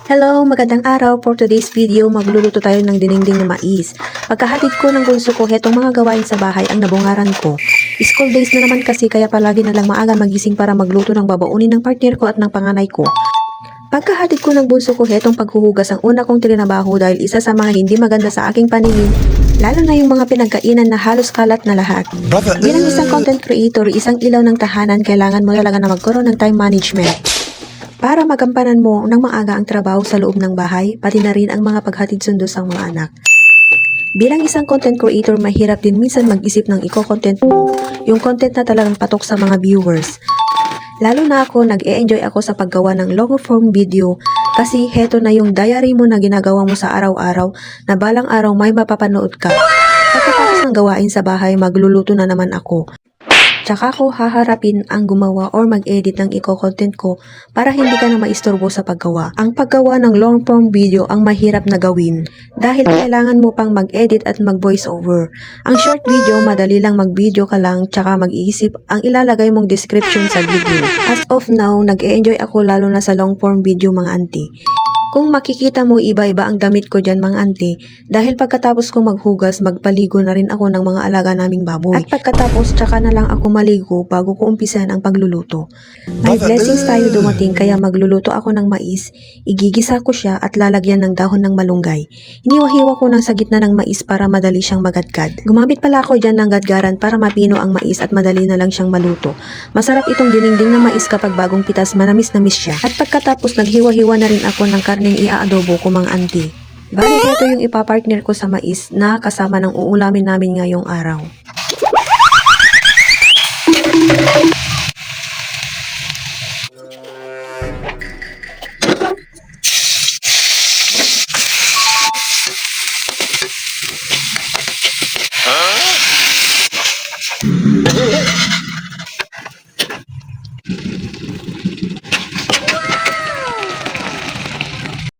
Hello, magandang araw. For today's video, magluluto tayo ng dinengdeng na mais. Pagkahatid ko ng bunso ko, hetong mga gawain sa bahay ang nabungaran ko. School days na naman kasi kaya palagi na lang maaga magising para magluto ng babaunin ng partner ko at ng panganay ko. Pagkahatid ko ng bunso ko, hetong paghuhugas ang una kong trinabaho dahil isa sa mga hindi maganda sa aking paningin, lalo na yung mga pinagkainan na halos kalat na lahat. Bilang isang content creator, isang ilaw ng tahanan, kailangan mo talaga na magkaroon ng time management para magampanan mo ng maaga ang trabaho sa loob ng bahay, pati na rin ang mga paghatid sundo sa mga anak. Bilang isang content creator, mahirap din minsan mag-isip ng i-content mo, yung content na talagang patok sa mga viewers. Lalo na ako, nag-e-enjoy ako sa paggawa ng long form video kasi heto na yung diary mo na ginagawa mo sa araw-araw na balang araw may mapapanood ka. Pagkatapos ng gawain sa bahay, magluluto na naman ako. Tsaka ko haharapin ang gumawa or mag-edit ng i-content ko para hindi ka na maistorbo sa paggawa. Ang paggawa ng long form video ang mahirap na gawin dahil kailangan mo pang mag-edit at mag-voice over. Ang short video, madali lang mag-video ka lang tsaka mag-iisip ang ilalagay mong description sa video. As of now, nag-e-enjoy ako lalo na sa long form video mga auntie. Kung makikita mo, iba-iba ang damit ko dyan mga ante dahil pagkatapos ko maghugas, magpaligo na rin ako ng mga alaga naming baboy. At pagkatapos, tsaka na lang ako maligo bago ko umpisan ang pagluluto. May blessings tayo dumating kaya magluluto ako ng mais, igigisa ko siya at lalagyan ng dahon ng malunggay. Iniwahiwa ko ng sa gitna ng mais para madali siyang magadgad. Gumamit pala ako dyan ng gadgaran para mapino ang mais at madali na lang siyang maluto. Masarap itong dinengdeng na mais kapag bagong pitas, manamis-namis siya. At pagkatapos, naghiwa-hiwa na rin ako ng karneng i-aadobo ko mga auntie. Bali, ito yung ipapartner ko sa mais na kasama ng uulamin namin ngayong araw.